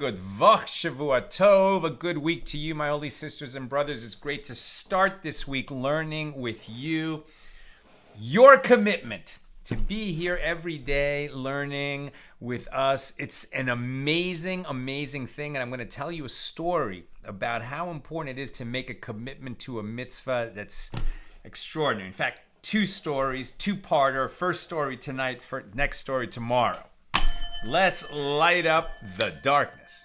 good Vach Shavua Tov, a good week to you, my holy sisters and brothers. It's great to start this week learning with you. Your commitment to be here every day learning with us. It's an amazing, amazing thing. And I'm going to tell you a story about how important it is to make a commitment to a mitzvah that's extraordinary. In fact, two stories, two-parter. First story tonight, next story tomorrow. Let's light up the darkness.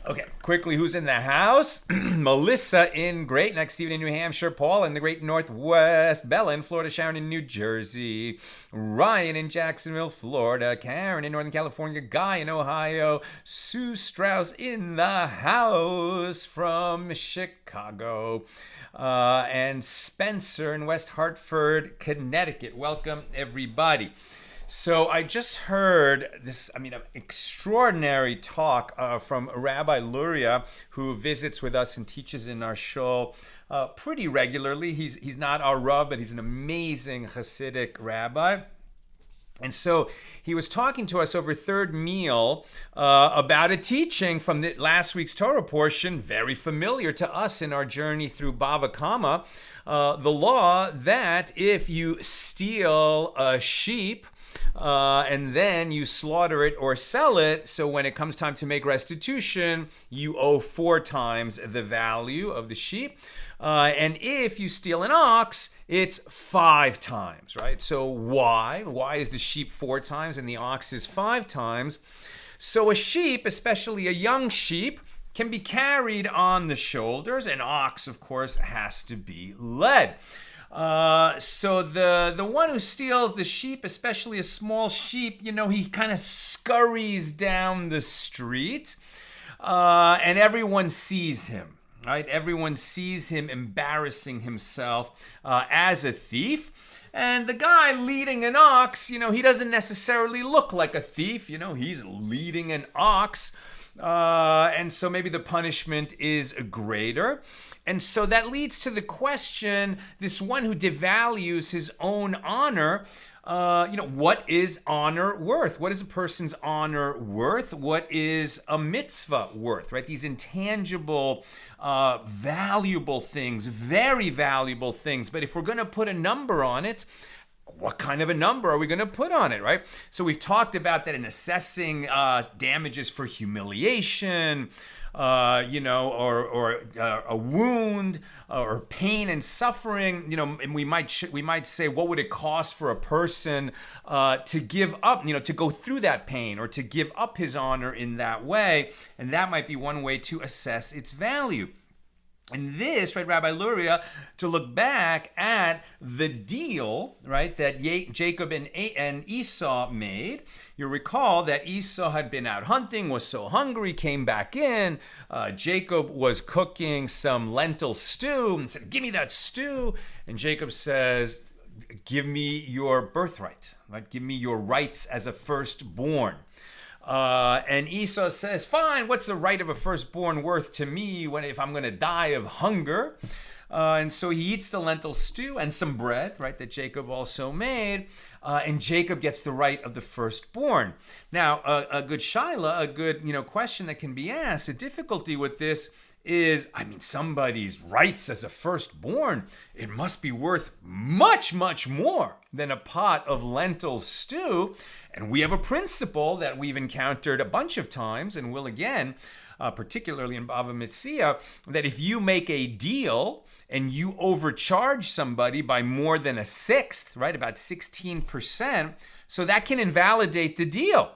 Okay, quickly, who's in the house? Melissa in Great Neck, Stephen in New Hampshire, Paul in the Great Northwest, Bella in Florida, Sharon in New Jersey, Ryan in Jacksonville, Florida, Karen in Northern California, Guy in Ohio, Sue Strauss in the house from Chicago, and Spencer in West Hartford, Connecticut. Welcome, everybody. So I just heard this, an extraordinary talk from Rabbi Luria, who visits with us and teaches in our shul pretty regularly. He's not our Rav, but he's an amazing Hasidic rabbi. And so he was talking to us over third meal about a teaching from the last week's Torah portion, very familiar to us in our journey through Bava Kamma, the law that if you steal a sheep, and then you slaughter it or sell it, so when it comes time to make restitution, you owe 4 times the value of the sheep. And if you steal an ox, it's 5 times, right? So why? Why is the sheep 4 times and the ox is 5 times? So a sheep, especially a young sheep, can be carried on the shoulders. An ox, of course, has to be led. So the one who steals the sheep, especially a small sheep, he kind of scurries down the street, and everyone sees him, right? Everyone sees him embarrassing himself as a thief. And the guy leading an ox, he doesn't necessarily look like a thief. He's leading an ox. And so maybe the punishment is greater. And so that leads to the question, this one who devalues his own honor, what is honor worth? What is a person's honor worth? What is a mitzvah worth, right? These intangible, valuable things, very valuable things. But if we're going to put a number on it, what kind of a number are we going to put on it, right? So we've talked about that in assessing damages for humiliation, or a wound, or pain and suffering, and we might say, what would it cost for a person to give up, to go through that pain or to give up his honor in that way, and that might be one way to assess its value. And this, right, Rabbi Luria, to look back at the deal, right, that Jacob and Esau made. You recall that Esau had been out hunting, was so hungry, came back in. Jacob was cooking some lentil stew and said, "Give me that stew." And Jacob says, "Give me your birthright, right? Give me your rights as a firstborn." And Esau says, "Fine, what's the right of a firstborn worth to me if I'm going to die of hunger?" And so he eats the lentil stew and some bread, right, that Jacob also made. And Jacob gets the right of the firstborn. Now, a good shaila, a good question that can be asked, the difficulty with this is, somebody's rights as a firstborn, it must be worth much, much more than a pot of lentil stew. And we have a principle that we've encountered a bunch of times and will again, particularly in Bava Mitzia, that if you make a deal and you overcharge somebody by more than a sixth, right, about 16%, so that can invalidate the deal.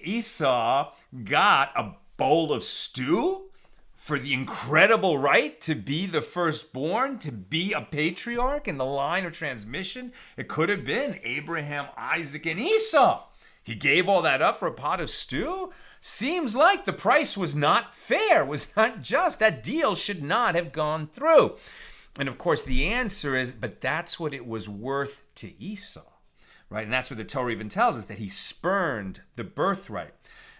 Esau got a bowl of stew for the incredible right to be the firstborn, to be a patriarch in the line of transmission. It could have been Abraham, Isaac, and Esau. He gave all that up for a pot of stew? Seems like the price was not fair, was not just. That deal should not have gone through. And of course, the answer is, but that's what it was worth to Esau, right? And that's what the Torah even tells us, that he spurned the birthright.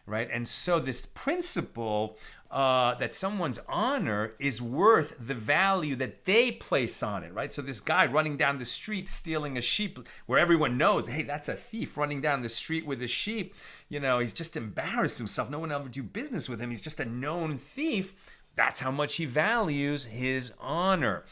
right? And so this principle that someone's honor is worth the value that they place on it, right? So this guy running down the street stealing a sheep, where everyone knows, hey, that's a thief running down the street with a sheep. He's just embarrassed himself. No one will ever do business with him. He's just a known thief. That's how much he values his honor.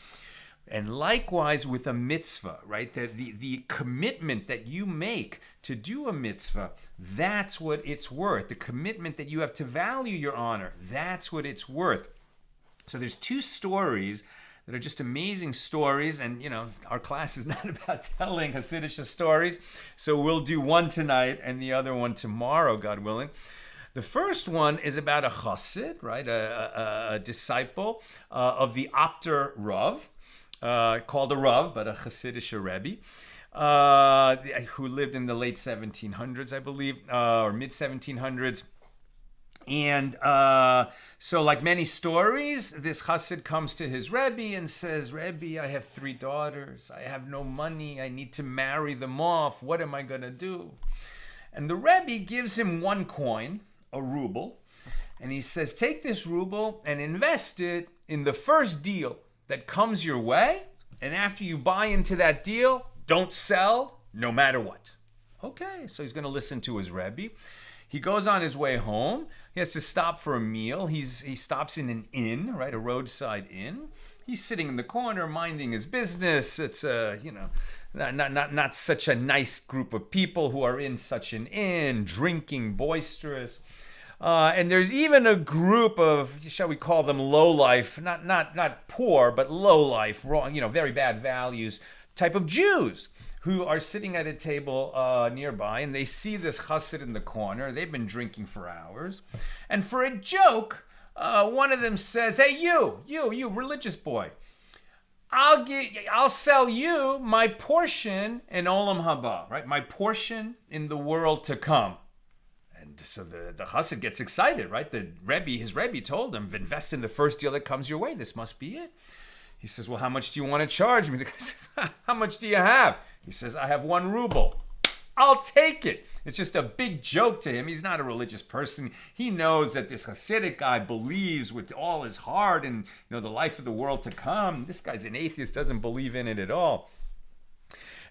And likewise with a mitzvah, right? The commitment that you make to do a mitzvah, that's what it's worth. The commitment that you have to value your honor, that's what it's worth. So there's two stories that are just amazing stories. And, our class is not about telling Hasidic stories. So we'll do one tonight and the other one tomorrow, God willing. The first one is about a chassid, right? A disciple of the Opter Rav. Called a Rav, but a Hasidic Rebbe, who lived in the late 1700s, I believe, or mid 1700s. And so like many stories, this Chassid comes to his Rebbe and says, Rebbe, I have 3 daughters. I have no money. I need to marry them off. What am I going to do? And the Rebbe gives him 1 coin, a ruble, and he says, take this ruble and invest it in the first deal that comes your way, and after you buy into that deal, don't sell no matter what. Okay, so he's going to listen to his Rebbe. He goes on his way home. He has to stop for a meal. He stops in an inn, right, a roadside inn. He's sitting in the corner minding his business. It's not such a nice group of people who are in such an inn, drinking, boisterous. And there's even a group of, shall we call them low-life, not poor, but low-life, wrong, very bad values type of Jews who are sitting at a table nearby, and they see this chassid in the corner. They've been drinking for hours. And for a joke, one of them says, hey, you religious boy, I'll sell you my portion in Olam Haba, right? My portion in the world to come. So the chassid gets excited, right? His Rebbe told him, invest in the first deal that comes your way. This must be it. He says, well, how much do you want to charge me? The guy says, how much do you have? He says, I have 1 ruble. I'll take it. It's just a big joke to him. He's not a religious person. He knows that this Hasidic guy believes with all his heart in the life of the world to come. This guy's an atheist, doesn't believe in it at all.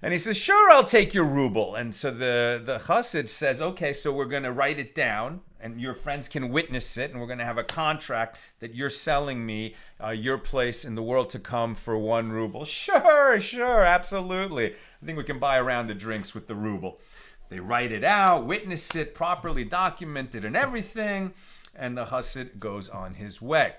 And he says, sure, I'll take your ruble. And so the chassid says, okay, so we're going to write it down and your friends can witness it. And we're going to have a contract that you're selling me your place in the world to come for 1 ruble. Sure, absolutely. I think we can buy a round of drinks with the ruble. They write it out, witness it, properly documented and everything. And the chassid goes on his way.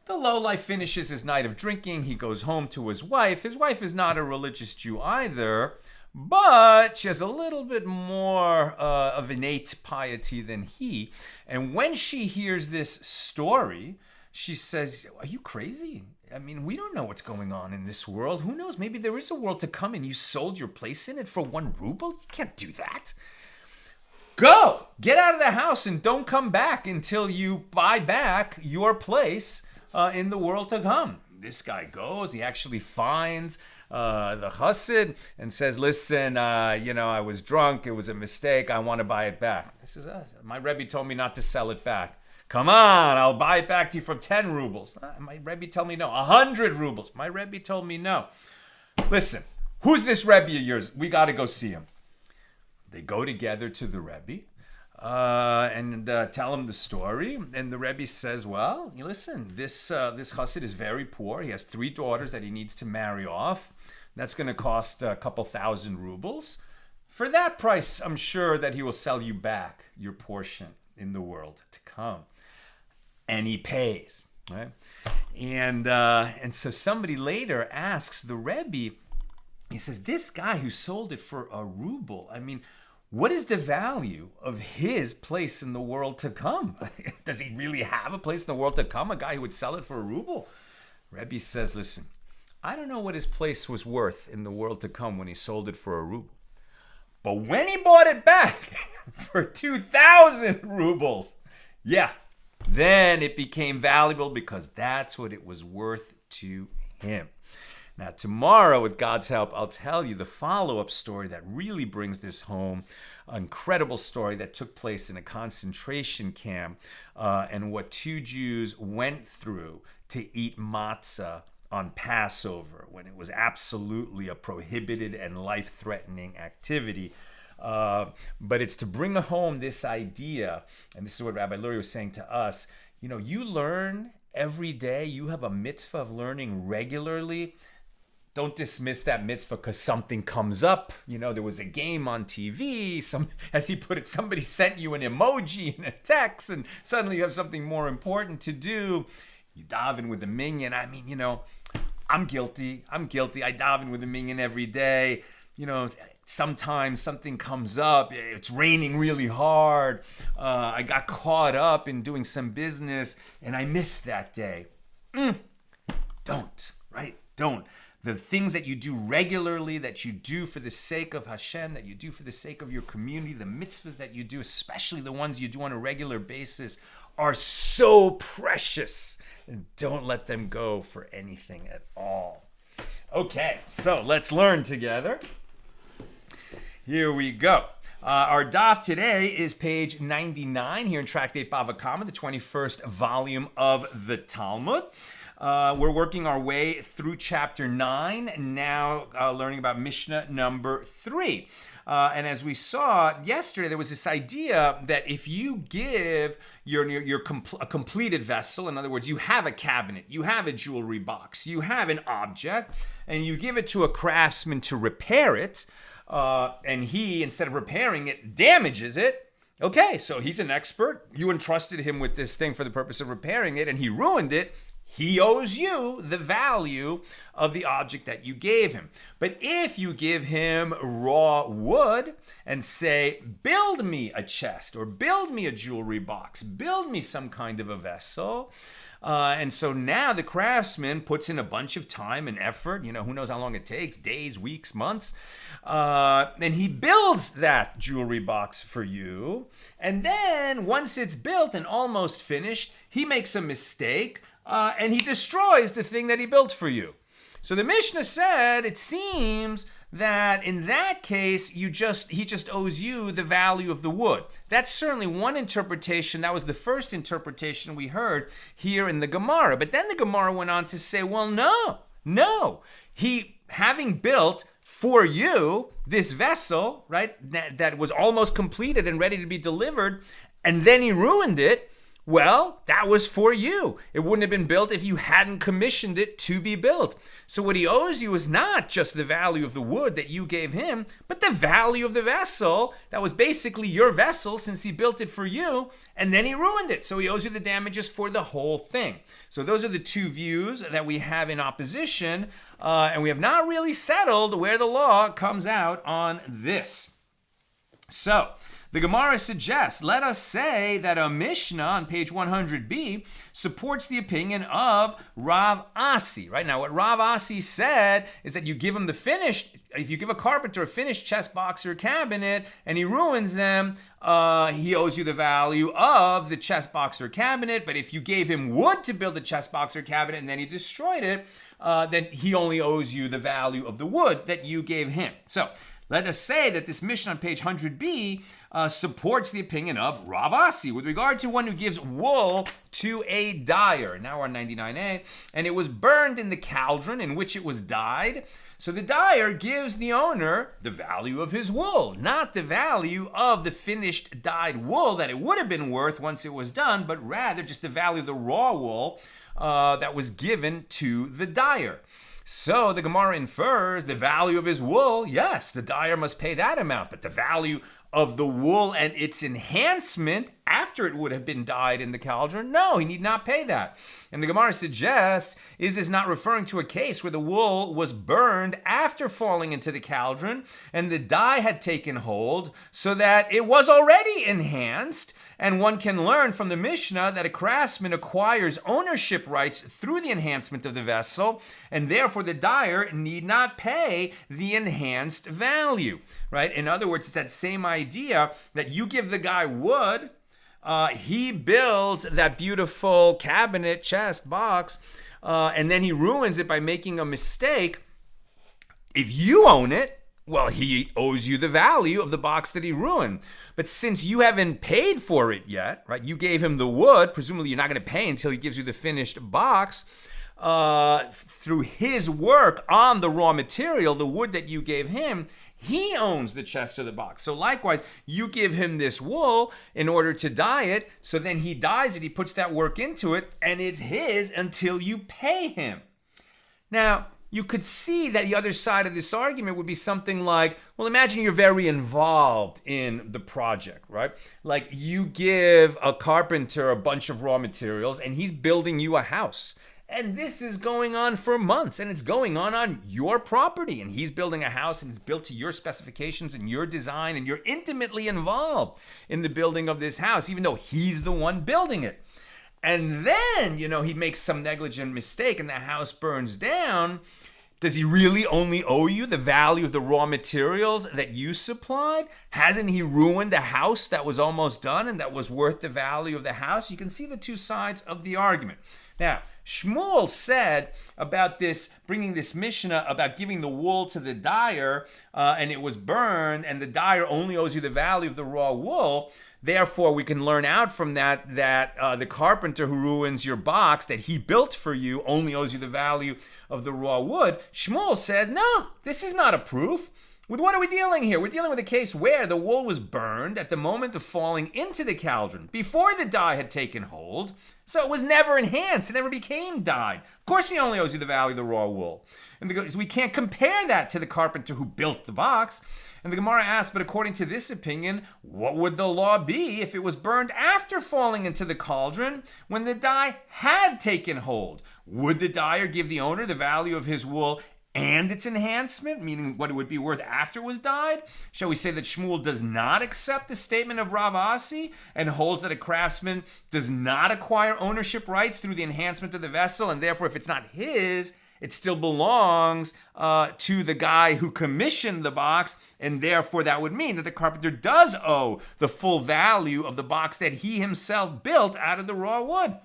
The lowlife finishes his night of drinking. He goes home to his wife. His wife is not a religious Jew either, but she has a little bit more of innate piety than he. And when she hears this story, she says, are you crazy? I mean, we don't know what's going on in this world. Who knows? Maybe there is a world to come and you sold your place in it for 1 ruble? You can't do that. Go! Get out of the house and don't come back until you buy back your place in the world to come. This guy goes, he actually finds the chassid and says, listen, I was drunk, it was a mistake, I want to buy it back. He says, my Rebbe told me not to sell it back. Come on, I'll buy it back to you for 10 rubles. My Rebbe told me no. 100 rubles. My Rebbe told me no. Listen, who's this Rebbe of yours? We got to go see him. They go together to the Rebbe. And tell him the story. And the Rebbe says, well, listen, this chassid is very poor. He has 3 daughters that he needs to marry off. That's going to cost a couple thousand rubles. For that price, I'm sure that he will sell you back your portion in the world to come. And he pays, right? And so somebody later asks the Rebbe, he says, this guy who sold it for a ruble, I mean, what is the value of his place in the world to come? Does he really have a place in the world to come? A guy who would sell it for a ruble? Rebbe says, listen, I don't know what his place was worth in the world to come when he sold it for a ruble. But when he bought it back for 2,000 rubles, yeah, then it became valuable because that's what it was worth to him. Now, tomorrow, with God's help, I'll tell you the follow-up story that really brings this home. An incredible story that took place in a concentration camp and what two Jews went through to eat matzah on Passover, when it was absolutely a prohibited and life-threatening activity. But it's to bring home this idea, and this is what Rabbi Lurie was saying to us, you learn every day. You have a mitzvah of learning regularly. Don't dismiss that mitzvah because something comes up. There was a game on TV. As he put it, somebody sent you an emoji and a text, and suddenly you have something more important to do. You daven with a minyan. I'm guilty. I daven with a minyan every day. Sometimes something comes up. It's raining really hard. I got caught up in doing some business and I missed that day. Don't, right? Don't. The things that you do regularly, that you do for the sake of Hashem, that you do for the sake of your community, the mitzvahs that you do, especially the ones you do on a regular basis, are so precious. And don't let them go for anything at all. Okay, so let's learn together. Here we go. Our daf today is page 99 here in Tractate Bava Kamma, the 21st volume of the Talmud. We're working our way through chapter 9, now learning about Mishnah number 3. And as we saw yesterday, there was this idea that if you give a completed vessel, in other words, you have a cabinet, you have a jewelry box, you have an object, and you give it to a craftsman to repair it, and he, instead of repairing it, damages it. Okay, so he's an expert. You entrusted him with this thing for the purpose of repairing it, and he ruined it. He owes you the value of the object that you gave him. But if you give him raw wood and say, build me a chest or build me a jewelry box, build me some kind of a vessel, and so now the craftsman puts in a bunch of time and effort, who knows how long it takes, days, weeks, months, and he builds that jewelry box for you. And then once it's built and almost finished, he makes a mistake, and he destroys the thing that he built for you. So the Mishnah said, it seems that in that case, he just owes you the value of the wood. That's certainly one interpretation. That was the first interpretation we heard here in the Gemara. But then the Gemara went on to say, well, no. He, having built for you this vessel, right, that was almost completed and ready to be delivered, and then he ruined it, well, that was for you. It wouldn't have been built if you hadn't commissioned it to be built. So what he owes you is not just the value of the wood that you gave him, but the value of the vessel that was basically your vessel since he built it for you, and then he ruined it. So he owes you the damages for the whole thing. So those are the two views that we have in opposition, and we have not really settled where the law comes out on this. So the Gemara suggests, let us say that a Mishnah on page 100b supports the opinion of Rav Asi, right? Now, what Rav Asi said is that you give him if you give a carpenter a finished chest box or cabinet and he ruins them, he owes you the value of the chest box or cabinet. But if you gave him wood to build the chest box or cabinet and then he destroyed it, then he only owes you the value of the wood that you gave him. So let us say that this Mishnah on page 100b supports the opinion of Rav Asi with regard to one who gives wool to a dyer. Now we're on 99a. And it was burned in the cauldron in which it was dyed. So the dyer gives the owner the value of his wool, not the value of the finished dyed wool that it would have been worth once it was done, but rather just the value of the raw wool that was given to the dyer. So the Gemara infers the value of his wool, yes, the dyer must pay that amount, but the value of the wool and its enhancement after it would have been dyed in the cauldron, no, he need not pay that. And the Gemara suggests, is this not referring to a case where the wool was burned after falling into the cauldron and the dye had taken hold so that it was already enhanced? And one can learn from the Mishnah that a craftsman acquires ownership rights through the enhancement of the vessel, and therefore the dyer need not pay the enhanced value, right? In other words, it's that same idea that you give the guy wood, he builds that beautiful cabinet, chest, box, and then he ruins it by making a mistake. If you own it, well, he owes you the value of the box that he ruined. But since you haven't paid for it yet, right? You gave him the wood. Presumably, you're not going to pay until he gives you the finished box. Through his work on the raw material, the wood that you gave him, he owns the chest of the box. So likewise, you give him this wool in order to dye it. So then he dyes it. He puts that work into it, and it's his until you pay him. Now, you could see that the other side of this argument would be something like, well, imagine you're very involved in the project, right? Like you give a carpenter a bunch of raw materials and he's building you a house. And this is going on for months, and it's going on your property. And he's building a house, and it's built to your specifications and your design, and you're intimately involved in the building of this house, even though he's the one building it. And then, he makes some negligent mistake and the house burns down. Does he really only owe you the value of the raw materials that you supplied? Hasn't he ruined a house that was almost done and that was worth the value of the house? You can see the two sides of the argument. Now, Shmuel said about this, bringing this Mishna about giving the wool to the dyer and it was burned and the dyer only owes you the value of the raw wool. Therefore, we can learn out from that the carpenter who ruins your box that he built for you only owes you the value of the raw wood. Shmuel says, no, this is not a proof. With what are we dealing here? We're dealing with a case where the wool was burned at the moment of falling into the cauldron, before the dye had taken hold, so it was never enhanced, it never became dyed. Of course he only owes you the value of the raw wool. And we can't compare that to the carpenter who built the box. And the Gemara asks, but according to this opinion, what would the law be if it was burned after falling into the cauldron when the dye had taken hold? Would the dyer give the owner the value of his wool and its enhancement, meaning what it would be worth after it was dyed? Shall we say that Shmuel does not accept the statement of Rav Asi and holds that a craftsman does not acquire ownership rights through the enhancement of the vessel, and therefore if it's not his, it still belongs to the guy who commissioned the box, and therefore that would mean that the carpenter does owe the full value of the box that he himself built out of the raw wood.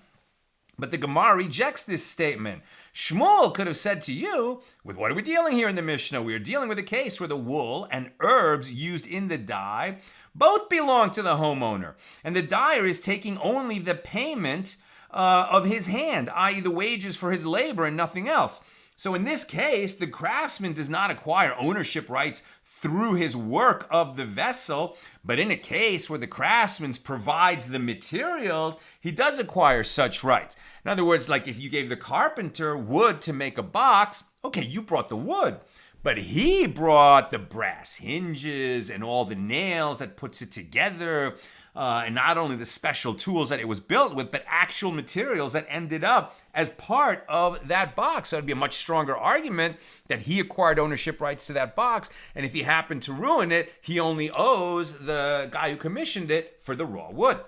But the Gemara rejects this statement. Shmuel could have said to you, with what are we dealing here in the Mishnah? We are dealing with a case where the wool and herbs used in the dye both belong to the homeowner, and the dyer is taking only the payment of his hand, i.e. the wages for his labor and nothing else. So in this case, the craftsman does not acquire ownership rights through his work of the vessel, but in a case where the craftsman provides the materials, he does acquire such rights. In other words, like if you gave the carpenter wood to make a box, okay, you brought the wood, but he brought the brass hinges and all the nails that puts it together, and not only the special tools that it was built with, but actual materials that ended up as part of that box. So it'd be a much stronger argument that he acquired ownership rights to that box, and if he happened to ruin it, he only owes the guy who commissioned it for the raw wood.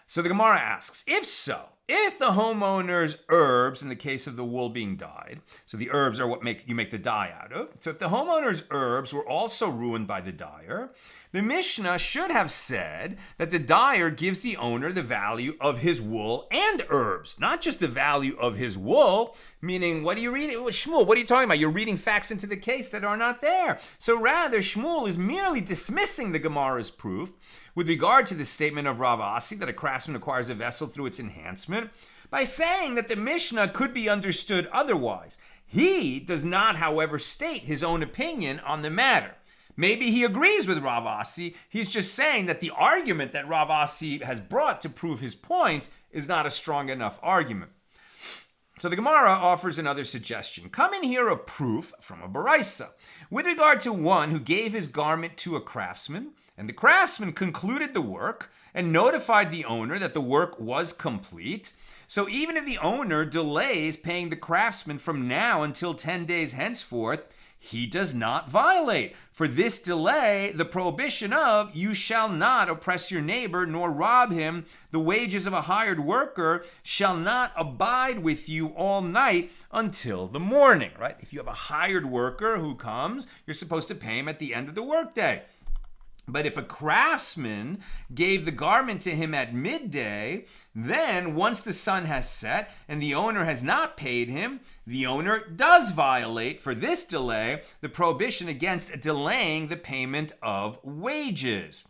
So the Gemara asks, if so, if the homeowner's herbs, in the case of the wool being dyed, so the herbs are what you make the dye out of. So if the homeowner's herbs were also ruined by the dyer, the Mishnah should have said that the dyer gives the owner the value of his wool and herbs, not just the value of his wool, meaning, what are you reading? Shmuel, what are you talking about? You're reading facts into the case that are not there. So rather, Shmuel is merely dismissing the Gemara's proof with regard to the statement of Rav Asi that a craftsman acquires a vessel through its enhancement by saying that the Mishnah could be understood otherwise. He does not, however, state his own opinion on the matter. Maybe he agrees with Rav Asi. He's just saying that the argument that Rav Asi has brought to prove his point is not a strong enough argument. So the Gemara offers another suggestion. Come in here a proof from a Baraisa with regard to one who gave his garment to a craftsman, and the craftsman concluded the work and notified the owner that the work was complete. So even if the owner delays paying the craftsman from now until 10 days henceforth, he does not violate. For this delay, the prohibition of you shall not oppress your neighbor nor rob him, the wages of a hired worker shall not abide with you all night until the morning, right? If you have a hired worker who comes, you're supposed to pay him at the end of the workday. But if a craftsman gave the garment to him at midday, then once the sun has set and the owner has not paid him, the owner does violate, for this delay, the prohibition against delaying the payment of wages.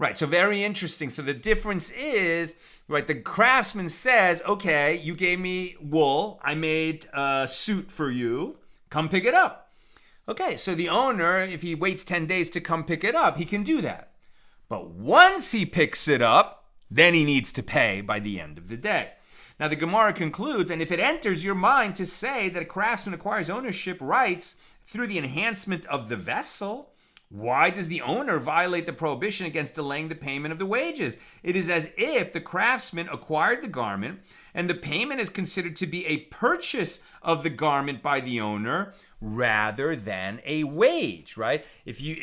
Right, so very interesting. So the difference is, right, the craftsman says, okay, you gave me wool, I made a suit for you, come pick it up. Okay, so the owner, if he waits 10 days to come pick it up, he can do that. But once he picks it up, then he needs to pay by the end of the day. Now the Gemara concludes, and if it enters your mind to say that a craftsman acquires ownership rights through the enhancement of the vessel, why does the owner violate the prohibition against delaying the payment of the wages? It is as if the craftsman acquired the garment and the payment is considered to be a purchase of the garment by the owner rather than a wage, right? If he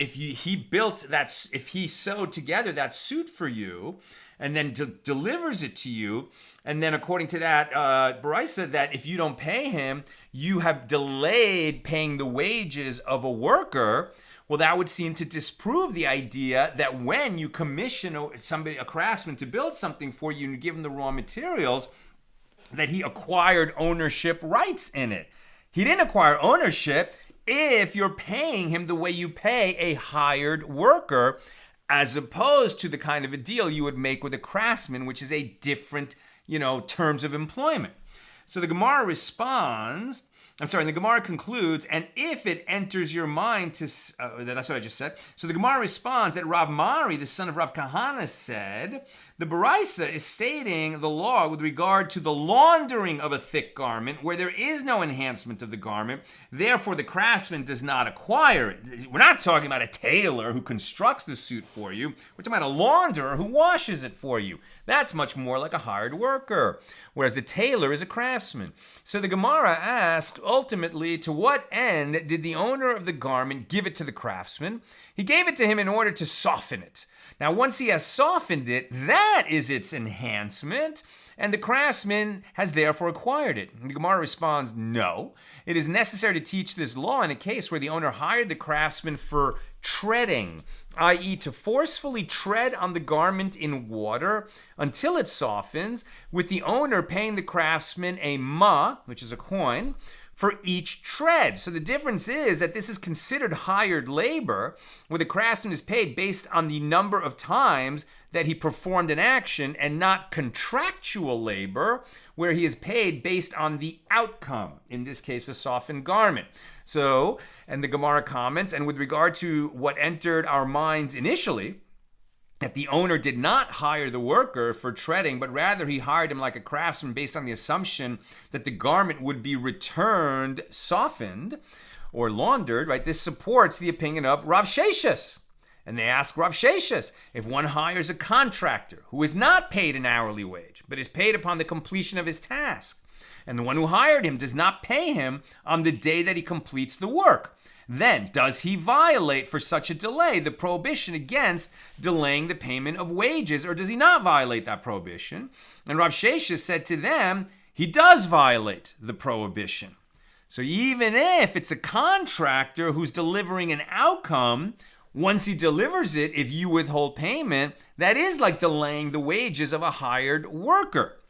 sewed together that suit for you and then delivers it to you, and then according to that Baraisa, that if you don't pay him, you have delayed paying the wages of a worker. Well, that would seem to disprove the idea that when you commission a craftsman to build something for you and you give him the raw materials, that he acquired ownership rights in it. He didn't acquire ownership if you're paying him the way you pay a hired worker, as opposed to the kind of a deal you would make with a craftsman, which is a different, terms of employment. So the Gemara responds, the Gemara concludes, and if it enters your mind to, that's what I just said. So the Gemara responds that Rav Mari, the son of Rav Kahana, said, the Baraisa is stating the law with regard to the laundering of a thick garment where there is no enhancement of the garment. Therefore, the craftsman does not acquire it. We're not talking about a tailor who constructs the suit for you. We're talking about a launderer who washes it for you. That's much more like a hired worker, whereas the tailor is a craftsman. So the Gemara asks, ultimately, to what end did the owner of the garment give it to the craftsman? He gave it to him in order to soften it. Now, once he has softened it, that is its enhancement, and the craftsman has therefore acquired it. And the Gemara responds, no. It is necessary to teach this law in a case where the owner hired the craftsman for treading, i.e. to forcefully tread on the garment in water until it softens, with the owner paying the craftsman a ma, which is a coin, for each tread. So the difference is that this is considered hired labor, where the craftsman is paid based on the number of times that he performed an action, and not contractual labor, where he is paid based on the outcome, in this case, a softened garment. So, and the Gemara comments, and with regard to what entered our minds initially, that the owner did not hire the worker for treading, but rather he hired him like a craftsman based on the assumption that the garment would be returned softened or laundered, right? This supports the opinion of Rav Sheshis. And they ask Rav Sheshis, if one hires a contractor who is not paid an hourly wage, but is paid upon the completion of his task, and the one who hired him does not pay him on the day that he completes the work, then does he violate for such a delay the prohibition against delaying the payment of wages, or does he not violate that prohibition? And Rav Shesha said to them, he does violate the prohibition. So even if it's a contractor who's delivering an outcome, once he delivers it, if you withhold payment, that is like delaying the wages of a hired worker,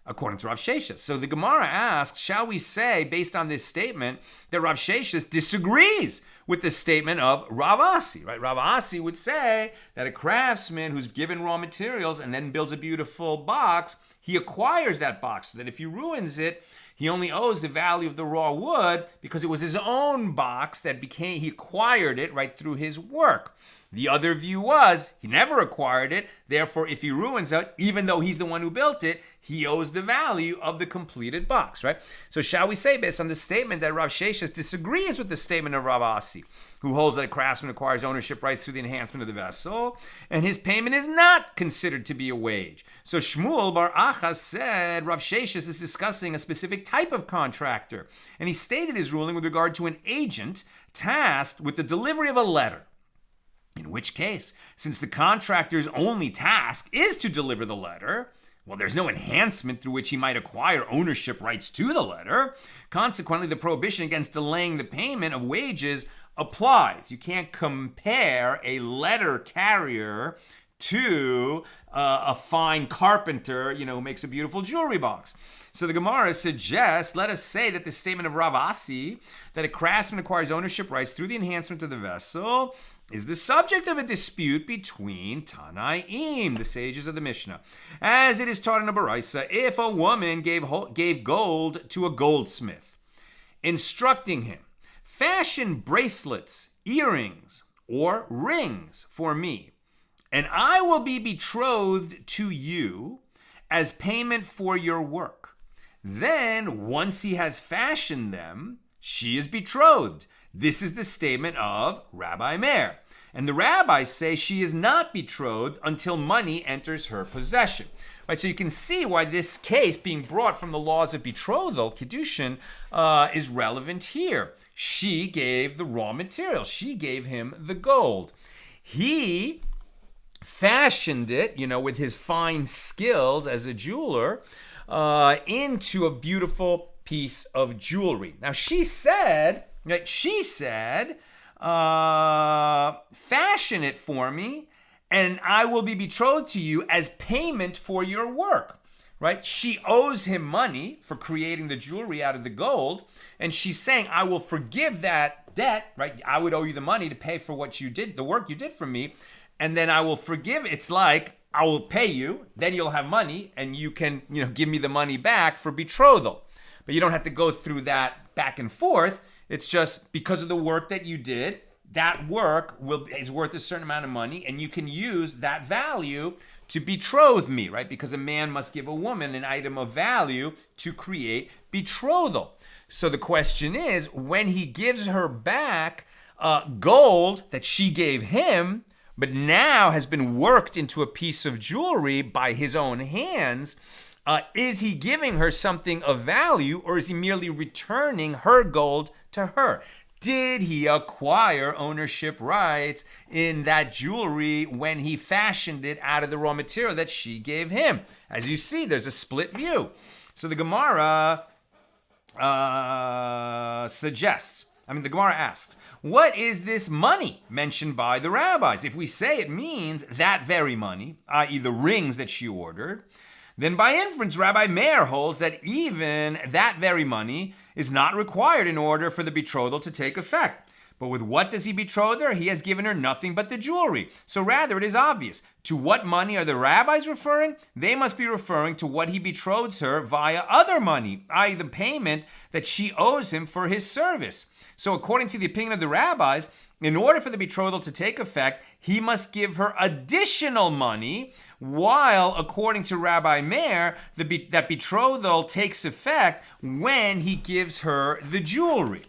according to Rav Sheshes. So the Gemara asks, shall we say, based on this statement, that Rav Sheshes disagrees with the statement of Rav Asi, right? Rav Asi would say that a craftsman who's given raw materials and then builds a beautiful box, he acquires that box, so that if he ruins it, he only owes the value of the raw wood because it was his own box that he acquired it right through his work. The other view was he never acquired it. Therefore, if he ruins it, even though he's the one who built it, he owes the value of the completed box, right? So shall we say, based on the statement, that Rav Sheshes disagrees with the statement of Rav Asi, who holds that a craftsman acquires ownership rights through the enhancement of the vessel, and his payment is not considered to be a wage. So Shmuel Bar Achaz said Rav Sheshes is discussing a specific type of contractor, and he stated his ruling with regard to an agent tasked with the delivery of a letter. In which case, since the contractor's only task is to deliver the letter, Well, there's no enhancement through which he might acquire ownership rights to the letter. Consequently, the prohibition against delaying the payment of wages applies. You can't compare a letter carrier to a fine carpenter, who makes a beautiful jewelry box. So the Gemara suggests, let us say that the statement of Rav Asi, that a craftsman acquires ownership rights through the enhancement of the vessel, is the subject of a dispute between Tanaim, the sages of the Mishna. As it is taught in a Baraisa, if a woman gave gold to a goldsmith, instructing him, fashion bracelets, earrings, or rings for me, and I will be betrothed to you as payment for your work. Then, once he has fashioned them, she is betrothed. This is the statement of Rabbi Meir. And the rabbis say she is not betrothed until money enters her possession. Right, so you can see why this case, being brought from the laws of betrothal, Kiddushin, is relevant here. She gave the raw material. She gave him the gold. He fashioned it, with his fine skills as a jeweler, into a beautiful piece of jewelry. Now, she said, fashion it for me, and I will be betrothed to you as payment for your work, right? She owes him money for creating the jewelry out of the gold, and she's saying, I will forgive that debt, right? I would owe you the money to pay for what you did, the work you did for me, and then I will forgive. It's like, I will pay you, then you'll have money, and you can, give me the money back for betrothal. But you don't have to go through that back and forth. It's just because of the work that you did, that work is worth a certain amount of money, and you can use that value to betroth me, right? Because a man must give a woman an item of value to create betrothal. So the question is, when he gives her back gold that she gave him, but now has been worked into a piece of jewelry by his own hands, is he giving her something of value, or is he merely returning her gold to her? Did he acquire ownership rights in that jewelry when he fashioned it out of the raw material that she gave him? As you see, there's a split view. So the Gemara the Gemara asks, what is this money mentioned by the rabbis? If we say it means that very money, i.e. the rings that she ordered, then by inference, Rabbi Meir holds that even that very money is not required in order for the betrothal to take effect. But with what does he betroth her? He has given her nothing but the jewelry. So rather, it is obvious. To what money are the rabbis referring? They must be referring to what he betroths her via other money, i.e. the payment that she owes him for his service. So according to the opinion of the rabbis, in order for the betrothal to take effect, he must give her additional money, while according to Rabbi Meir, that betrothal takes effect when he gives her the jewelry.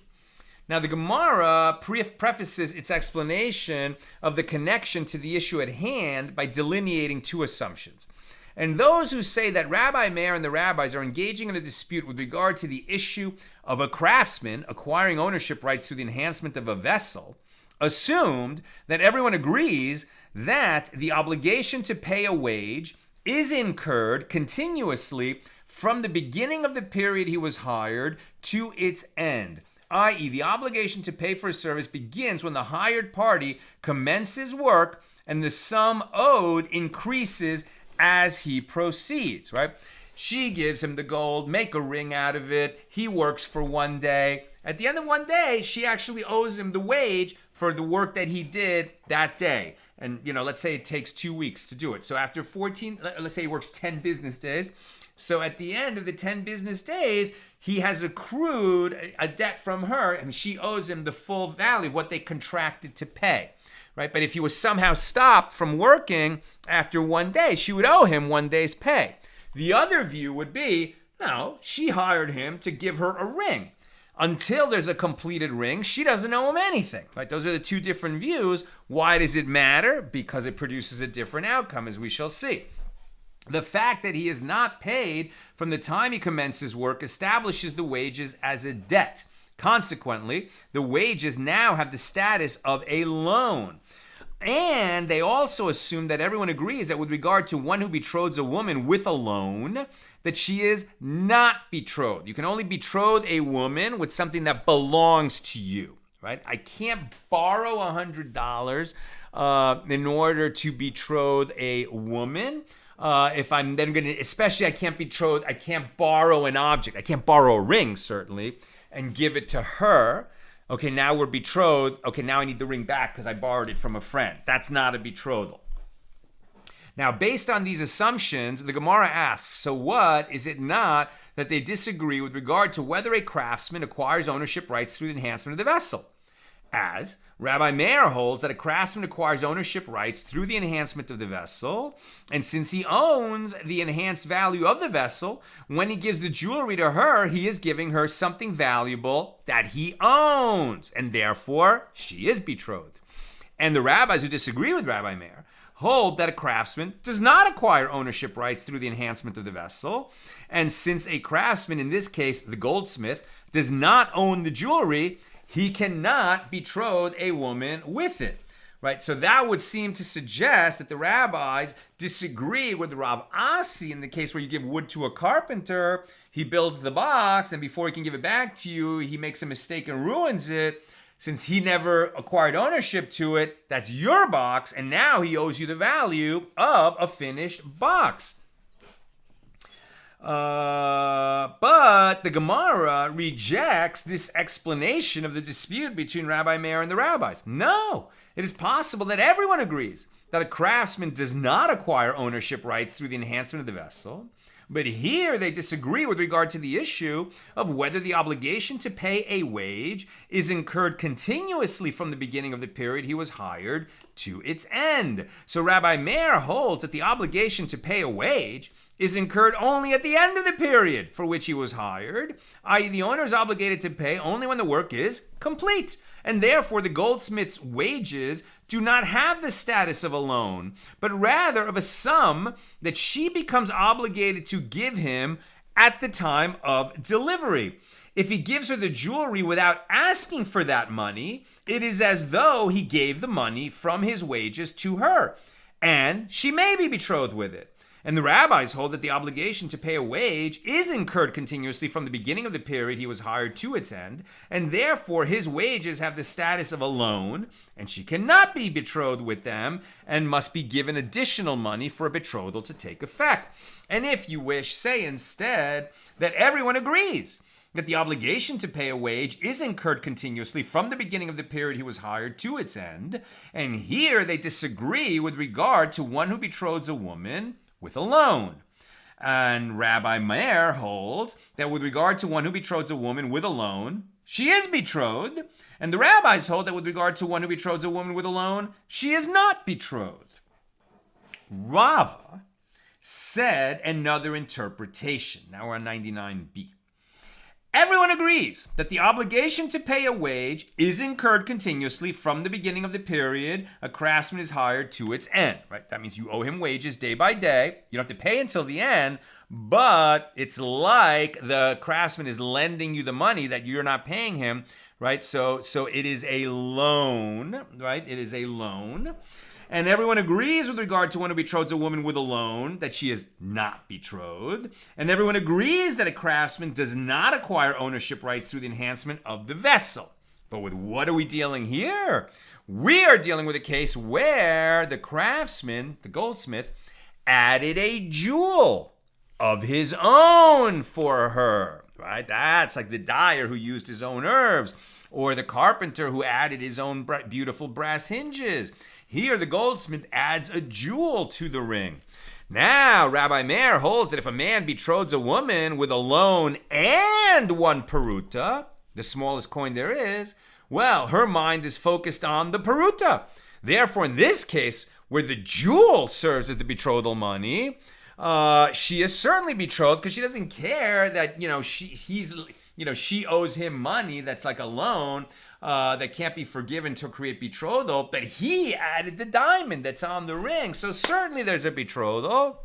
Now the Gemara prefaces its explanation of the connection to the issue at hand by delineating two assumptions. And those who say that Rabbi Meir and the rabbis are engaging in a dispute with regard to the issue of a craftsman acquiring ownership rights through the enhancement of a vessel, assumed that everyone agrees that the obligation to pay a wage is incurred continuously from the beginning of the period he was hired to its end, i.e. the obligation to pay for a service begins when the hired party commences work and the sum owed increases as he proceeds, right? She gives him the gold, make a ring out of it. He works for one day. At the end of one day, she actually owes him the wage for the work that he did that day. And, let's say it takes 2 weeks to do it. So after 14, let's say he works 10 business days. So at the end of the 10 business days, he has accrued a debt from her, and she owes him the full value of what they contracted to pay. Right? But if he was somehow stopped from working after one day, she would owe him 1 day's pay. The other view would be, no, she hired him to give her a ring. Until there's a completed ring, she doesn't owe him anything. Right? Those are the two different views. Why does it matter? Because it produces a different outcome, as we shall see. The fact that he is not paid from the time he commences work establishes the wages as a debt. Consequently, the wages now have the status of a loan. And they also assume that everyone agrees that with regard to one who betroths a woman with a loan, that she is not betrothed. You can only betroth a woman with something that belongs to you, right? I can't borrow $100 in order to betroth a woman. If I'm then going to, especially I can't borrow an object. I can't borrow a ring, certainly, and give it to her. Okay, now we're betrothed. Okay, now I need the ring back because I borrowed it from a friend. That's not a betrothal. Now, based on these assumptions, the Gemara asks, so what is it not that they disagree with regard to whether a craftsman acquires ownership rights through the enhancement of the vessel? As Rabbi Meir holds that a craftsman acquires ownership rights through the enhancement of the vessel, and since he owns the enhanced value of the vessel, when he gives the jewelry to her, he is giving her something valuable that he owns, and therefore she is betrothed. And the rabbis who disagree with Rabbi Meir hold that a craftsman does not acquire ownership rights through the enhancement of the vessel, and since a craftsman, in this case the goldsmith, does not own the jewelry, he cannot betroth a woman with it, right? So that would seem to suggest that the rabbis disagree with Rav Asi in the case where you give wood to a carpenter, he builds the box, and before he can give it back to you, he makes a mistake and ruins it. Since he never acquired ownership to it, that's your box, and now he owes you the value of a finished box. But the Gemara rejects this explanation of the dispute between Rabbi Meir and the rabbis. No, it is possible that everyone agrees that a craftsman does not acquire ownership rights through the enhancement of the vessel. But here they disagree with regard to the issue of whether the obligation to pay a wage is incurred continuously from the beginning of the period he was hired to its end. So Rabbi Meir holds that the obligation to pay a wage is incurred only at the end of the period for which he was hired, i.e. the owner is obligated to pay only when the work is complete, and therefore the goldsmith's wages do not have the status of a loan, but rather of a sum that she becomes obligated to give him at the time of delivery. If he gives her the jewelry without asking for that money, it is as though he gave the money from his wages to her, and she may be betrothed with it. And the rabbis hold that the obligation to pay a wage is incurred continuously from the beginning of the period he was hired to its end, and therefore his wages have the status of a loan, and she cannot be betrothed with them and must be given additional money for a betrothal to take effect. And if you wish, say instead that everyone agrees that the obligation to pay a wage is incurred continuously from the beginning of the period he was hired to its end, and here they disagree with regard to one who betroths a woman with a loan. And Rabbi Meir holds that with regard to one who betroths a woman with a loan, she is betrothed, and the rabbis hold that with regard to one who betroths a woman with a loan, she is not betrothed. Rava said another interpretation. Now we're on 99b. Everyone agrees that the obligation to pay a wage is incurred continuously from the beginning of the period a craftsman is hired to its end, right? That means you owe him wages day by day. You don't have to pay until the end, but it's like the craftsman is lending you the money that you're not paying him, right? So it is a loan, right? It is a loan. And everyone agrees with regard to one who betroths a woman with a loan that she is not betrothed. And everyone agrees that a craftsman does not acquire ownership rights through the enhancement of the vessel. But with what are we dealing here? We are dealing with a case where the craftsman, the goldsmith, added a jewel of his own for her, right? That's like the dyer who used his own herbs, or the carpenter who added his own beautiful brass hinges. Here, the goldsmith adds a jewel to the ring. Now, Rabbi Meir holds that if a man betroths a woman with a loan and one peruta, the smallest coin there is, well, her mind is focused on the peruta. Therefore, in this case, where the jewel serves as the betrothal money, she is certainly betrothed because she doesn't care that, she owes him money that's like a loan. That can't be forgiven to create betrothal, but he added the diamond that's on the ring. So certainly there's a betrothal.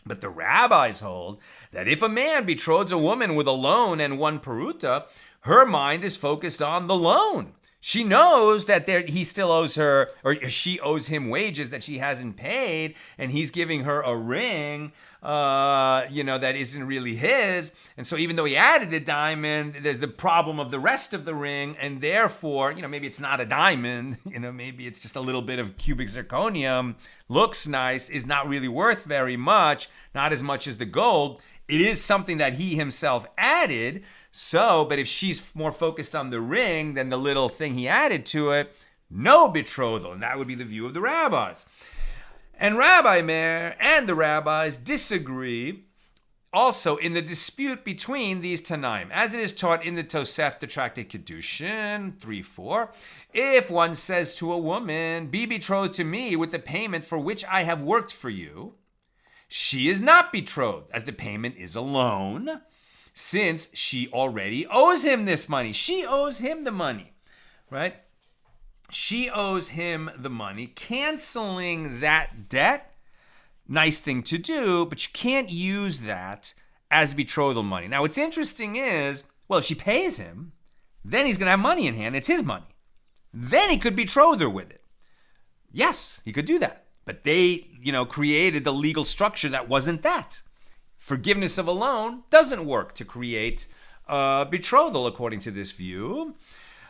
But the rabbis hold that if a man betroths a woman with a loan and one peruta, her mind is focused on the loan. She knows that he still owes her, or she owes him wages that she hasn't paid, and he's giving her a ring, that isn't really his. And so even though he added a diamond, there's the problem of the rest of the ring, and therefore, maybe it's not a diamond, maybe it's just a little bit of cubic zirconium, looks nice, is not really worth very much, not as much as the gold. It is something that he himself added. So, but if she's more focused on the ring than the little thing he added to it, no betrothal. And that would be the view of the rabbis. And Rabbi Meir and the rabbis disagree also in the dispute between these Tanaim, as it is taught in the Tosefta Tractate Kedushin 3:4. If one says to a woman, be betrothed to me with the payment for which I have worked for you, she is not betrothed, as the payment is a loan, since she already owes him this money. She owes him the money, right? She owes him the money. Canceling that debt, nice thing to do, but you can't use that as betrothal money. Now, what's interesting is, well, if she pays him, then he's going to have money in hand. It's his money. Then he could betroth her with it. Yes, he could do that. But they, created the legal structure that wasn't that. Forgiveness of a loan doesn't work to create betrothal, according to this view.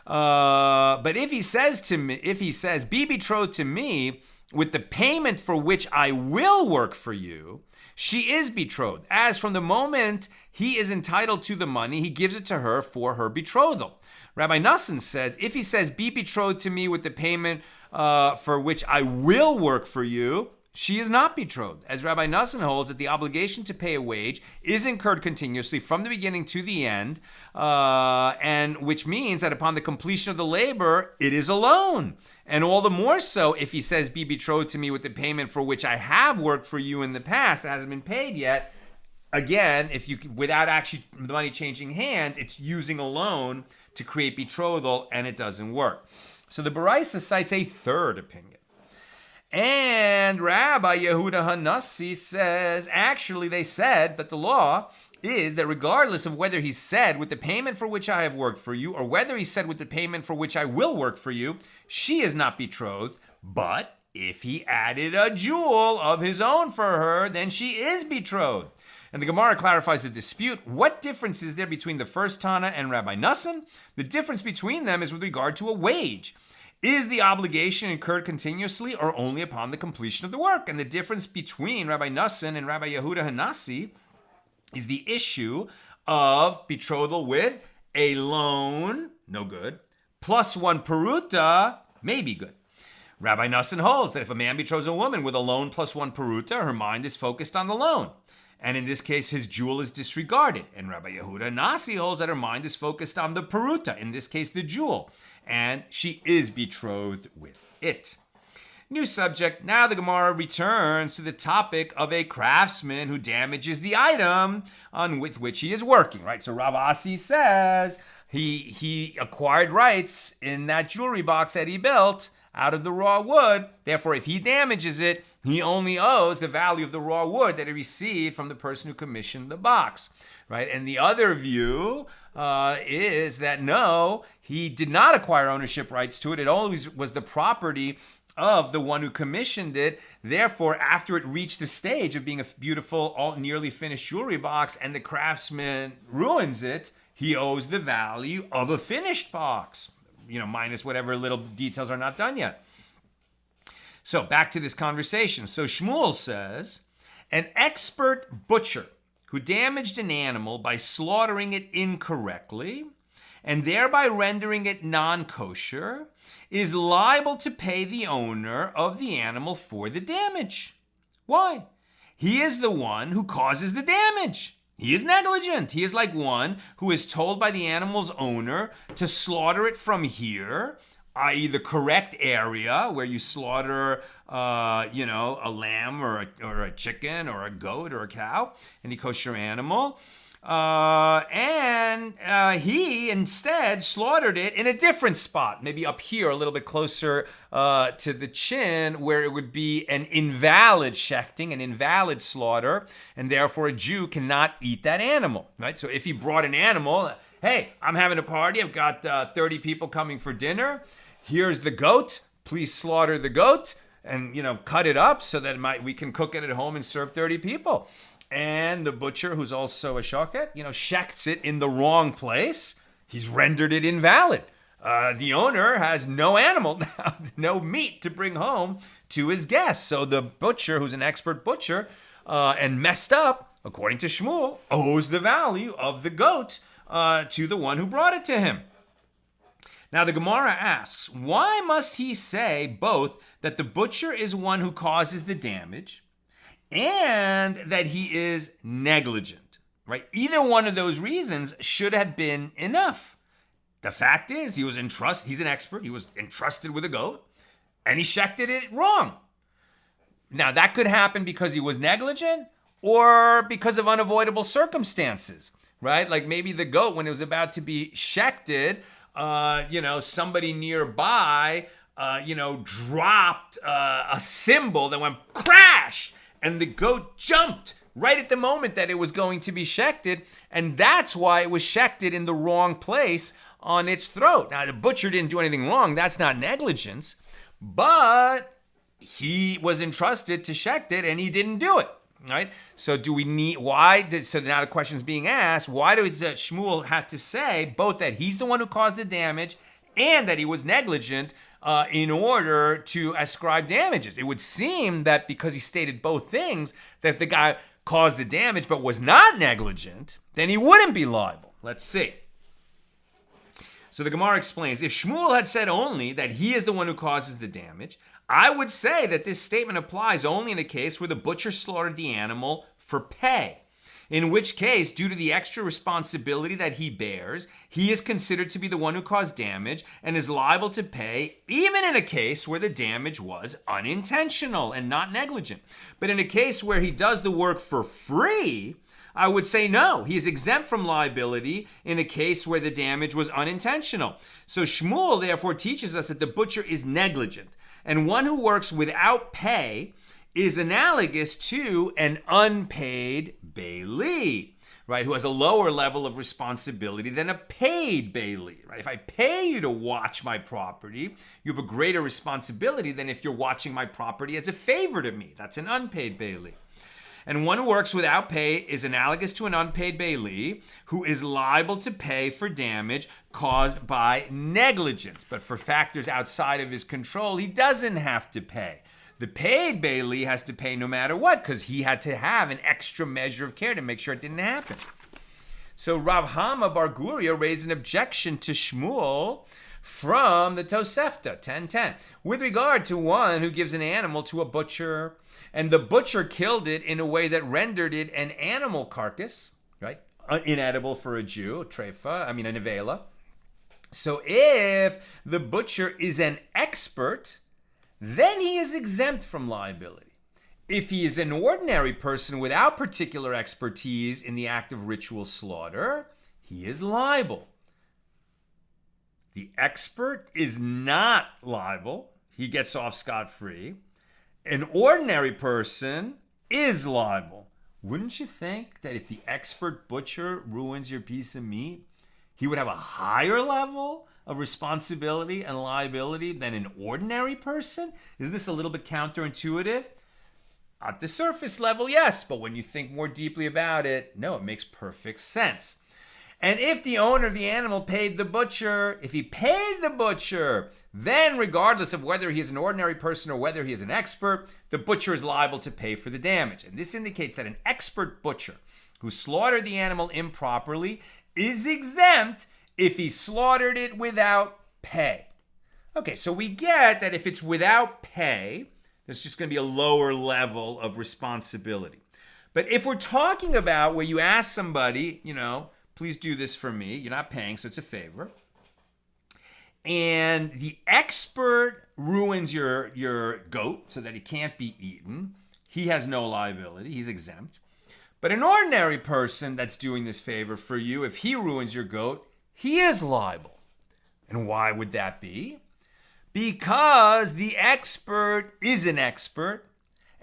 But if he says, be betrothed to me with the payment for which I will work for you, she is betrothed. As from the moment he is entitled to the money, he gives it to her for her betrothal. Rabbi Nassan says, if he says, be betrothed to me with the payment for which I will work for you, she is not betrothed. As Rabbi Nassan holds that the obligation to pay a wage is incurred continuously from the beginning to the end, and which means that upon the completion of the labor, it is a loan. And all the more so if he says, be betrothed to me with the payment for which I have worked for you in the past, it hasn't been paid yet. Again, without actually the money changing hands, it's using a loan to create betrothal, and it doesn't work. So the Baraisa cites a third opinion. And Rabbi Yehuda Hanassi says, actually they said that the law is that regardless of whether he said with the payment for which I have worked for you, or whether he said with the payment for which I will work for you, she is not betrothed. But if he added a jewel of his own for her, then she is betrothed. And the Gemara clarifies the dispute. What difference is there between the first Tana and Rabbi Nassan? The difference between them is with regard to a wage. Is the obligation incurred continuously or only upon the completion of the work? And the difference between Rabbi Nassan and Rabbi Yehuda Hanassi is the issue of betrothal with a loan, no good, plus one peruta, maybe good. Rabbi Nassan holds that if a man betroths a woman with a loan plus one peruta, her mind is focused on the loan. And in this case, his jewel is disregarded. And Rabbi Yehuda Hanassi holds that her mind is focused on the peruta, in this case, the jewel. And she is betrothed with it. New subject. Now the Gemara returns to the topic of a craftsman who damages the item with which he is working, right? So Rav Asi says he acquired rights in that jewelry box that he built out of the raw wood. Therefore, if he damages it, he only owes the value of the raw wood that he received from the person who commissioned the box, right? And the other view is that no, he did not acquire ownership rights to it. It always was the property of the one who commissioned it. Therefore, after it reached the stage of being a beautiful, all nearly finished jewelry box and the craftsman ruins it, he owes the value of a finished box, minus whatever little details are not done yet. So back to this conversation. So Shmuel says, an expert butcher who damaged an animal by slaughtering it incorrectly and thereby rendering it non-kosher is liable to pay the owner of the animal for the damage. Why? He is the one who causes the damage. He is negligent. He is like one who is told by the animal's owner to slaughter it from here, i.e. the correct area where you slaughter, a lamb or a chicken or a goat or a cow, any kosher animal. And he instead slaughtered it in a different spot, maybe up here, a little bit closer to the chin, where it would be an invalid shechting, an invalid slaughter, and therefore a Jew cannot eat that animal, right? So if he brought an animal hey, I'm having a party. I've got 30 people coming for dinner. Here's the goat. Please slaughter the goat and, cut it up so that we can cook it at home and serve 30 people. And the butcher, who's also a shochet, shechts it in the wrong place. He's rendered it invalid. The owner has no animal now, no meat to bring home to his guests. So the butcher, who's an expert butcher and messed up, according to Shmuel, owes the value of the goat to the one who brought it to him. Now the Gemara asks, why must he say both that the butcher is one who causes the damage and that he is negligent, right? Either one of those reasons should have been enough. The fact is, he's an expert, he was entrusted with a goat, and he shechted it wrong. Now, that could happen because he was negligent or because of unavoidable circumstances, right? Like maybe the goat, when it was about to be shechted, somebody nearby, dropped a cymbal that went crash, and the goat jumped right at the moment that it was going to be shechted, and that's why it was shechted in the wrong place on its throat. Now, the butcher didn't do anything wrong. That's not negligence, but he was entrusted to shecht it, and he didn't do it, right? So so now the question is being asked, why does Shmuel have to say both that he's the one who caused the damage and that he was negligent in order to ascribe damages? It would seem that because he stated both things, that if the guy caused the damage but was not negligent, then he wouldn't be liable. Let's see. So the Gemara explains, if Shmuel had said only that he is the one who causes the damage, I would say that this statement applies only in a case where the butcher slaughtered the animal for pay. In which case, due to the extra responsibility that he bears, he is considered to be the one who caused damage and is liable to pay, even in a case where the damage was unintentional and not negligent. But in a case where he does the work for free, I would say no, he is exempt from liability in a case where the damage was unintentional. So Shmuel therefore teaches us that the butcher is negligent, and one who works without pay is analogous to an unpaid bailee, right? Who has a lower level of responsibility than a paid bailee, right? If I pay you to watch my property, you have a greater responsibility than if you're watching my property as a favor to me. That's an unpaid bailee. And one who works without pay is analogous to an unpaid bailee who is liable to pay for damage caused by negligence. But for factors outside of his control, he doesn't have to pay. The paid bailee has to pay no matter what because he had to have an extra measure of care to make sure it didn't happen. So Rav Hama Bar Guria raised an objection to Shmuel from the Tosefta 10:10 with regard to one who gives an animal to a butcher and the butcher killed it in a way that rendered it an animal carcass, right? Inedible for a Jew, a nevela. So if the butcher is an expert, then he is exempt from liability. If he is an ordinary person without particular expertise in the act of ritual slaughter, he is liable. The expert is not liable. He gets off scot-free. An ordinary person is liable. Wouldn't you think that if the expert butcher ruins your piece of meat, he would have a higher level of responsibility and liability than an ordinary person? Isn't this a little bit counterintuitive? At the surface level, yes, but when you think more deeply about it, no, it makes perfect sense. And if the owner of the animal paid the butcher, then regardless of whether he is an ordinary person or whether he is an expert, the butcher is liable to pay for the damage. And this indicates that an expert butcher who slaughtered the animal improperly is exempt if he slaughtered it without pay. Okay, so we get that if it's without pay, there's just going to be a lower level of responsibility. But if we're talking about where you ask somebody, please do this for me, you're not paying, so it's a favor, and the expert ruins your goat so that it can't be eaten, he has no liability, he's exempt. But an ordinary person that's doing this favor for you, if he ruins your goat, he is liable. And why would that be? Because the expert is an expert,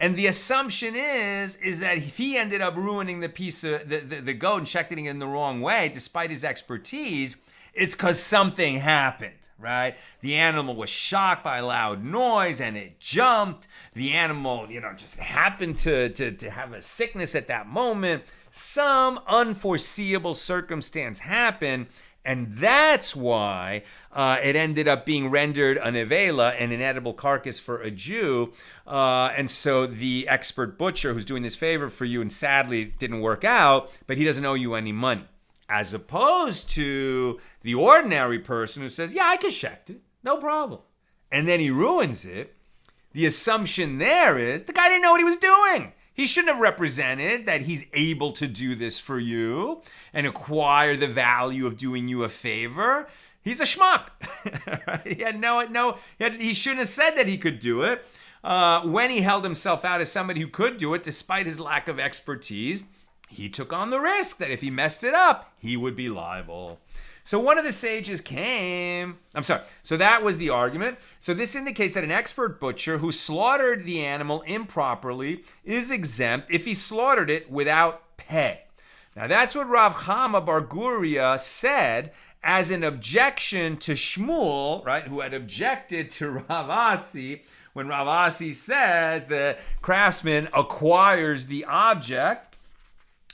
And the assumption is that if he ended up ruining the piece of the goat and checking it in the wrong way, despite his expertise, it's because something happened, right? The animal was shocked by a loud noise and it jumped. The animal, just happened to have a sickness at that moment. Some unforeseeable circumstance happened. And that's why it ended up being rendered a nevela, an inedible carcass for a Jew. And so the expert butcher who's doing this favor for you and sadly didn't work out, but he doesn't owe you any money. As opposed to the ordinary person who says, yeah, I checked it, no problem. And then he ruins it. The assumption there is the guy didn't know what he was doing. He shouldn't have represented that he's able to do this for you and acquire the value of doing you a favor. He's a schmuck. He shouldn't have said that he could do it. When he held himself out as somebody who could do it, despite his lack of expertise, he took on the risk that if he messed it up, he would be liable. So one of the sages so that was the argument. So this indicates that an expert butcher who slaughtered the animal improperly is exempt if he slaughtered it without pay. Now that's what Rav Kamma bar Guria said as an objection to Shmuel, right, who had objected to Rav Asi, when Rav Asi says the craftsman acquires the object,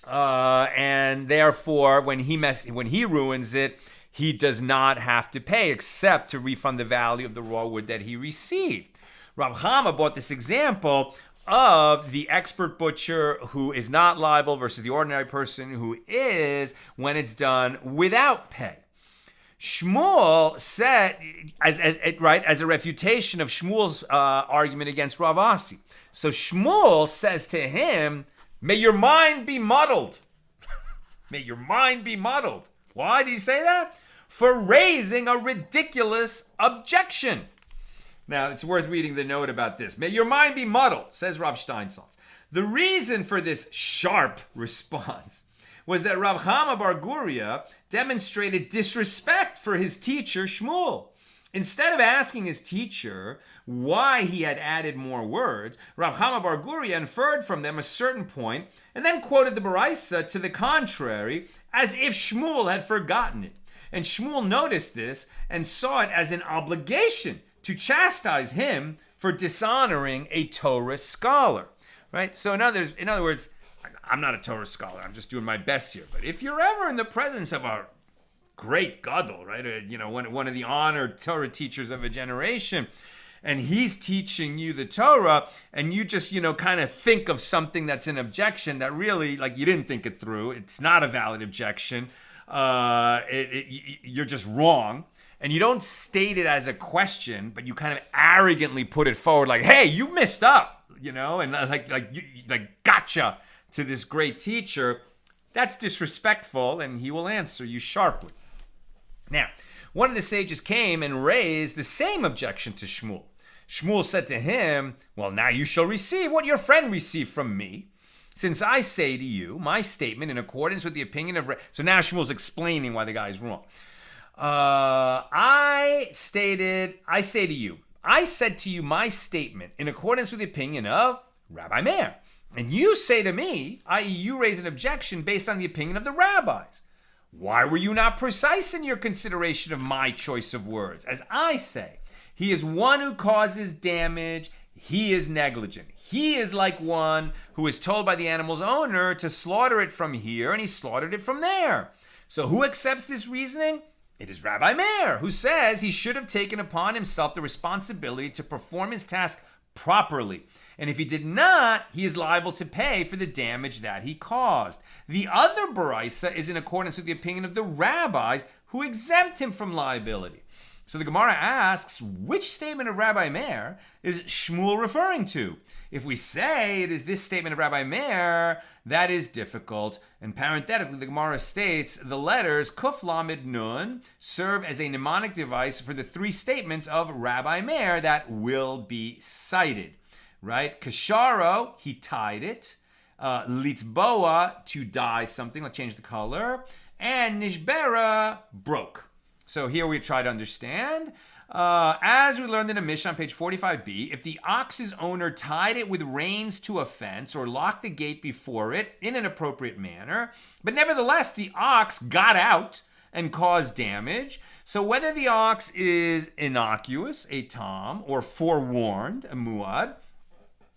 and therefore when he ruins it, he does not have to pay except to refund the value of the raw wood that he received. Rav Kamma brought this example of the expert butcher who is not liable versus the ordinary person who is when it's done without pay. Shmuel said, as a refutation of Shmuel's argument against Rav Asi. So Shmuel says to him, may your mind be muddled. May your mind be muddled. Why did he say that? For raising a ridiculous objection. Now, it's worth reading the note about this. May your mind be muddled, says Rav Steinsaltz. The reason for this sharp response was that Rav Kamma bar Guria demonstrated disrespect for his teacher, Shmuel. Instead of asking his teacher why he had added more words, Rav Kamma bar Guria inferred from them a certain point and then quoted the Baraisa to the contrary as if Shmuel had forgotten it. And Shmuel noticed this and saw it as an obligation to chastise him for dishonoring a Torah scholar. Right? So in other words, I'm not a Torah scholar. I'm just doing my best here. But if you're ever in the presence of a great gadol, right? One of the honored Torah teachers of a generation, and he's teaching you the Torah, and you just, kind of think of something that's an objection that really, you didn't think it through. It's not a valid objection. You're just wrong. And you don't state it as a question, but you kind of arrogantly put it forward like, hey, you messed up, and gotcha to this great teacher. That's disrespectful, and he will answer you sharply. Now, one of the sages came and raised the same objection to Shmuel. Shmuel said to him, well, now you shall receive what your friend received from me. Since I say to you, my statement in accordance with the opinion of... So now Shmuel's explaining why the guy is wrong. I said to you my statement in accordance with the opinion of Rabbi Meir. And you say to me, i.e. you raise an objection based on the opinion of the rabbis. Why were you not precise in your consideration of my choice of words? As I say, he is one who causes damage. He is negligent. He is like one who is told by the animal's owner to slaughter it from here, and he slaughtered it from there. So who accepts this reasoning? It is Rabbi Meir, who says he should have taken upon himself the responsibility to perform his task properly. And if he did not, he is liable to pay for the damage that he caused. The other Baraisa is in accordance with the opinion of the rabbis who exempt him from liability. So the Gemara asks, which statement of Rabbi Meir is Shmuel referring to? If we say it is this statement of Rabbi Meir, that is difficult. And parenthetically, the Gemara states, the letters Kuf Lamed Nun serve as a mnemonic device for the three statements of Rabbi Meir that will be cited. Right? Kasharo, he tied it. Litzboa, to dye something, let's change the color. And Nishbera, broke. So here we try to understand. As we learned in a Mishna on page 45b, if the ox's owner tied it with reins to a fence or locked the gate before it in an appropriate manner, but nevertheless the ox got out and caused damage, so whether the ox is innocuous, a tom, or forewarned, a muad,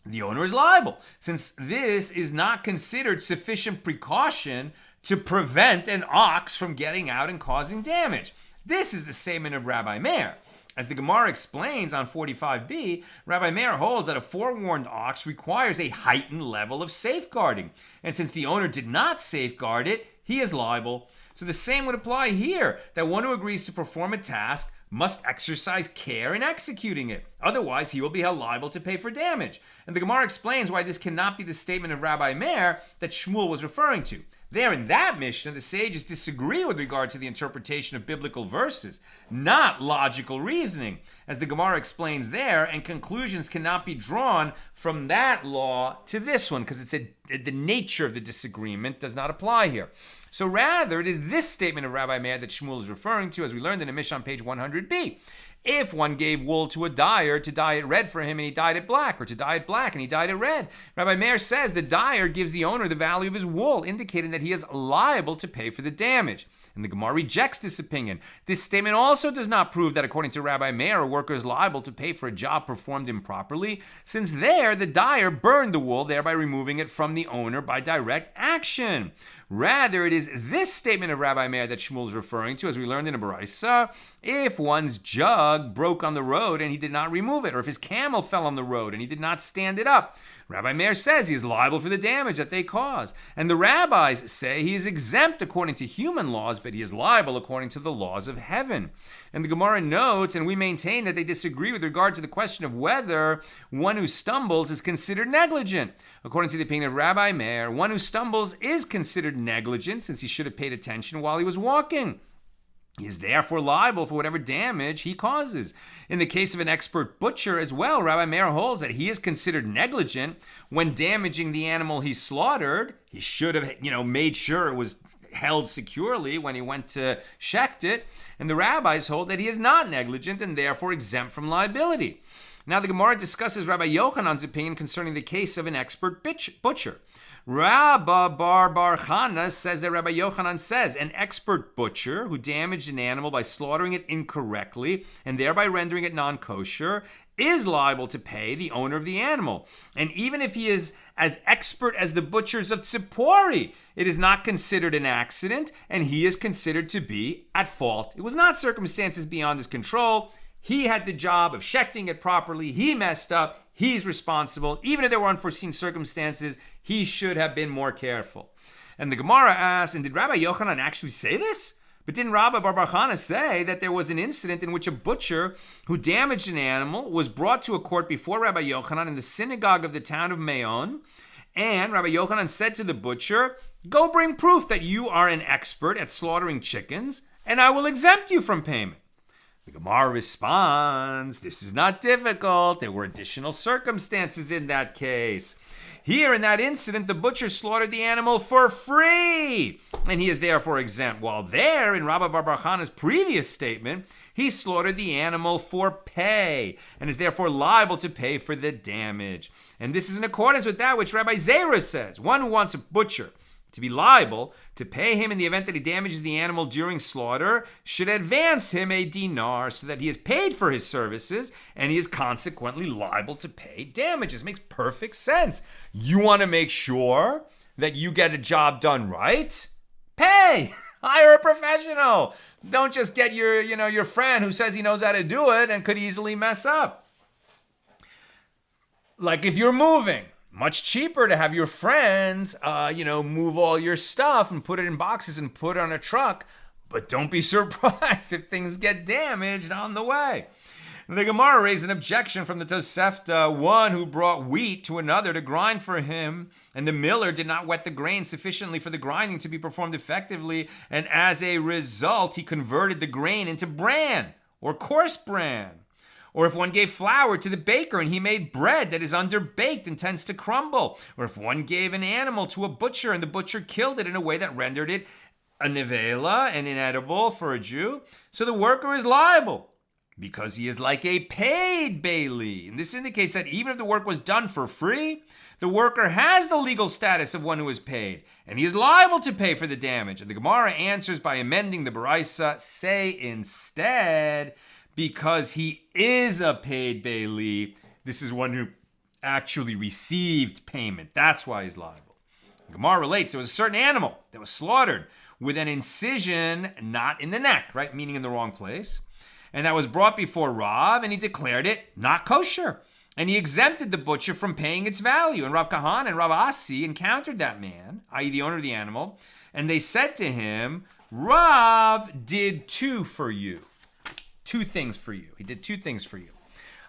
the owner is liable, since this is not considered sufficient precaution to prevent an ox from getting out and causing damage. This is the statement of Rabbi Meir. As the Gemara explains on 45b, Rabbi Meir holds that a forewarned ox requires a heightened level of safeguarding. And since the owner did not safeguard it, he is liable. So the same would apply here, that one who agrees to perform a task must exercise care in executing it. Otherwise, he will be held liable to pay for damage. And the Gemara explains why this cannot be the statement of Rabbi Meir that Shmuel was referring to. There in that Mishnah, the sages disagree with regard to the interpretation of biblical verses, not logical reasoning, as the Gemara explains there, and conclusions cannot be drawn from that law to this one, because the nature of the disagreement does not apply here. So rather, it is this statement of Rabbi Meir that Shmuel is referring to, as we learned in a Mishnah on page 100b. If one gave wool to a dyer to dye it red for him and he dyed it black, or to dye it black and he dyed it red, Rabbi Meir says the dyer gives the owner the value of his wool, indicating that he is liable to pay for the damage. And the Gemara rejects this opinion. This statement also does not prove that, according to Rabbi Meir, a worker is liable to pay for a job performed improperly, since there the dyer burned the wool, thereby removing it from the owner by direct action. Rather, it is this statement of Rabbi Meir that Shmuel is referring to, as we learned in a Baraisa. If one's jug broke on the road and he did not remove it, or if his camel fell on the road and he did not stand it up, Rabbi Meir says he is liable for the damage that they cause. And the rabbis say he is exempt according to human laws, but he is liable according to the laws of heaven. And the Gemara notes, and we maintain that they disagree with regard to the question of whether one who stumbles is considered negligent. According to the opinion of Rabbi Meir, one who stumbles is considered negligent, since he should have paid attention while he was walking. He is therefore liable for whatever damage he causes. In the case of an expert butcher as well, Rabbi Meir holds that he is considered negligent when damaging the animal he slaughtered. He should have, made sure it was held securely when he went to shecht it. And the rabbis hold that he is not negligent and therefore exempt from liability. Now the Gemara discusses Rabbi Yochanan's opinion concerning the case of an expert butcher. Rabba Bar Chana says that Rabbi Yochanan says an expert butcher who damaged an animal by slaughtering it incorrectly and thereby rendering it non-kosher is liable to pay the owner of the animal. And even if he is as expert as the butchers of Tzipori, it is not considered an accident and he is considered to be at fault. It was not circumstances beyond his control. He had the job of shechting it properly. He messed up. He's responsible. Even if there were unforeseen circumstances, he should have been more careful. And the Gemara asks, and did Rabbi Yochanan actually say this? But didn't Rabbi Bar Chana say that there was an incident in which a butcher who damaged an animal was brought to a court before Rabbi Yochanan in the synagogue of the town of Meon? And Rabbi Yochanan said to the butcher, "Go bring proof that you are an expert at slaughtering chickens, and I will exempt you from payment." The Gemara responds, this is not difficult. There were additional circumstances in that case. Here in that incident, the butcher slaughtered the animal for free, and he is therefore exempt. While there, in Rabbi Bar Chana's previous statement, he slaughtered the animal for pay, and is therefore liable to pay for the damage. And this is in accordance with that which Rabbi Zera says. One who wants a butcher to be liable to pay him in the event that he damages the animal during slaughter should advance him a dinar so that he is paid for his services and he is consequently liable to pay damages. Makes perfect sense. You want to make sure that you get a job done right? Pay! Hire a professional. Don't just get your friend who says he knows how to do it and could easily mess up. Like if you're moving, much cheaper to have your friends, move all your stuff and put it in boxes and put it on a truck. But don't be surprised if things get damaged on the way. The Gemara raised an objection from the Tosefta, one who brought wheat to another to grind for him, and the miller did not wet the grain sufficiently for the grinding to be performed effectively, and as a result, he converted the grain into bran or coarse bran. Or if one gave flour to the baker and he made bread that is underbaked and tends to crumble. Or if one gave an animal to a butcher and the butcher killed it in a way that rendered it a nevela and inedible for a Jew. So the worker is liable. because he is like a paid bailee. And this indicates that even if the work was done for free, the worker has the legal status of one who is paid, and he is liable to pay for the damage. And the Gemara answers by amending the Baraisa, say instead, because he is a paid bailee, this is one who actually received payment. That's why he's liable. The Gemara relates there was a certain animal that was slaughtered with an incision not in the neck, right? Meaning in the wrong place. And that was brought before Rav, and he declared it not kosher. And he exempted the butcher from paying its value. And Rav Kahan and Rav Asi encountered that man, i.e. the owner of the animal, and they said to him, Rav did two for you. Two things for you. He did two things for you.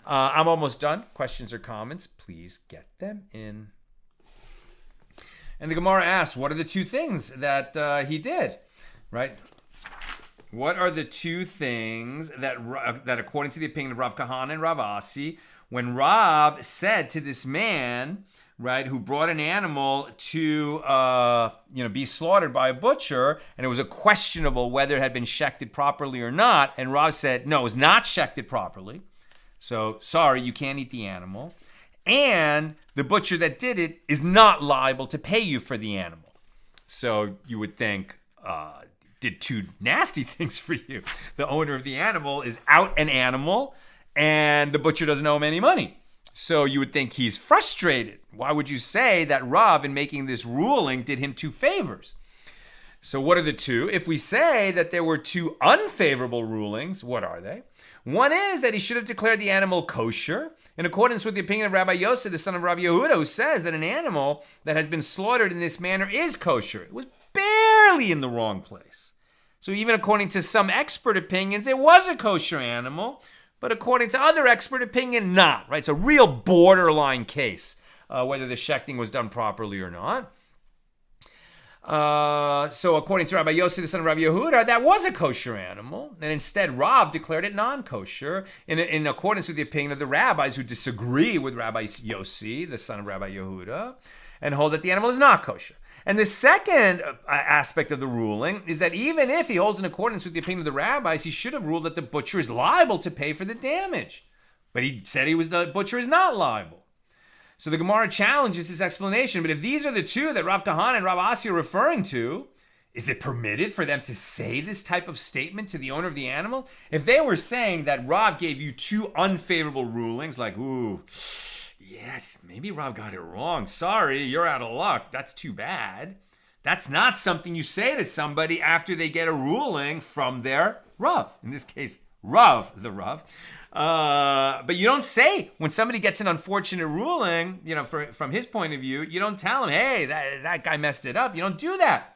I'm almost done. Questions or comments, please get them in. And the Gemara asks, what are the two things that he did? Right? What are the two things that according to the opinion of Rav Kahan and Rav Asi, when Rav said to this man, right, who brought an animal to be slaughtered by a butcher, and it was a questionable whether it had been shechted properly or not, and Rav said, no, it was not shechted properly, so sorry, you can't eat the animal, and the butcher that did it is not liable to pay you for the animal. So you would think, did two nasty things for you. The owner of the animal is out an animal, and the butcher doesn't owe him any money. So you would think he's frustrated. Why would you say that Rav, in making this ruling, did him two favors? So what are the two? If we say that there were two unfavorable rulings, what are they? One is that he should have declared the animal kosher, in accordance with the opinion of Rabbi Yosef, the son of Rabbi Yehuda, who says that an animal that has been slaughtered in this manner is kosher. It was barely in the wrong place. So even according to some expert opinions, it was a kosher animal, but according to other expert opinion, not. Right? It's a real borderline case, whether the shechting was done properly or not. So according to Rabbi Yosef, the son of Rabbi Yehuda, that was a kosher animal, and instead Rav declared it non-kosher in accordance with the opinion of the rabbis who disagree with Rabbi Yossi, the son of Rabbi Yehuda, and hold that the animal is not kosher. And the second aspect of the ruling is that even if he holds in accordance with the opinion of the rabbis, he should have ruled that the butcher is liable to pay for the damage. But he said the butcher is not liable. So the Gemara challenges this explanation. But if these are the two that Rav Kahan and Rav Asi are referring to, is it permitted for them to say this type of statement to the owner of the animal? If they were saying that Rav gave you two unfavorable rulings, like, ooh, yeah, maybe Rav got it wrong. Sorry, you're out of luck. That's too bad. That's not something you say to somebody after they get a ruling from their Rav. In this case, Rav, the Rav. But you don't say when somebody gets an unfortunate ruling, from his point of view, you don't tell him, hey, that guy messed it up. You don't do that.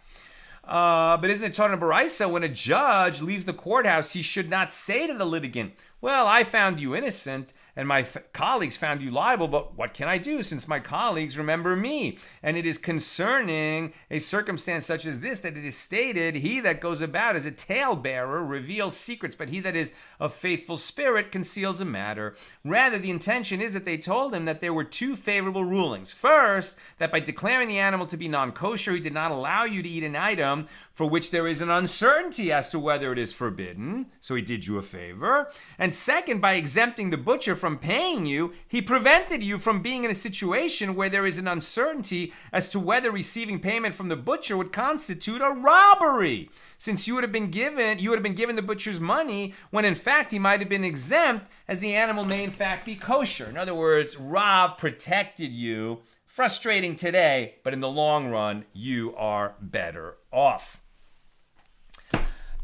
But isn't it taught in Baraisa, when a judge leaves the courthouse, he should not say to the litigant, well, I found you innocent and my colleagues found you liable, but what can I do since my colleagues remember me? And it is concerning a circumstance such as this that it is stated, he that goes about as a talebearer reveals secrets, but he that is a faithful spirit conceals a matter. Rather, the intention is that they told him that there were two favorable rulings. First, that by declaring the animal to be non-kosher, he did not allow you to eat an item for which there is an uncertainty as to whether it is forbidden, so he did you a favor. And second, by exempting the butcher from paying you, he prevented you from being in a situation where there is an uncertainty as to whether receiving payment from the butcher would constitute a robbery, since you would have been given the butcher's money when in fact he might have been exempt, as the animal may in fact be kosher. In other words, Rav protected you. Frustrating today, but in the long run, you are better off.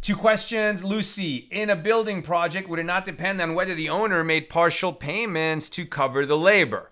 Two questions. Lucy, in a building project, would it not depend on whether the owner made partial payments to cover the labor?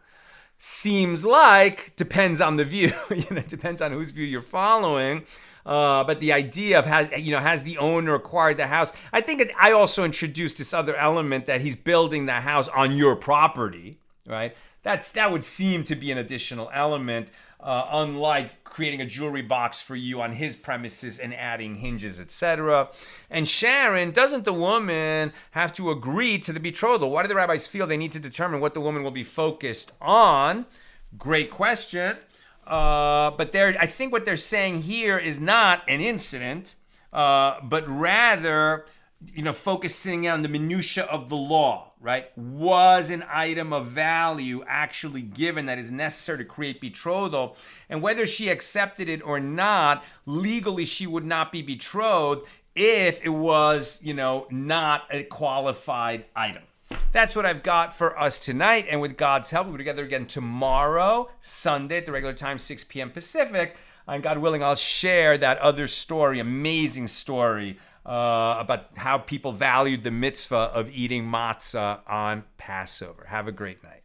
Seems like, depends on the view. It depends on whose view you're following. But the idea of has the owner acquired the house? I think I also introduced this other element that he's building the house on your property, right? That would seem to be an additional element, unlike creating a jewelry box for you on his premises and adding hinges, etc. And Sharon, doesn't the woman have to agree to the betrothal? Why do the rabbis feel they need to determine what the woman will be focused on? Great question. But I think what they're saying here is not an incident, but rather focusing on the minutia of the law, right? Was an item of value actually given that is necessary to create betrothal? And whether she accepted it or not, legally she would not be betrothed if it was, not a qualified item. That's what I've got for us tonight. And with God's help, we'll be together again tomorrow, Sunday at the regular time, 6 p.m. Pacific. And God willing, I'll share that other story, amazing story, about how people valued the mitzvah of eating matzah on Passover. Have a great night.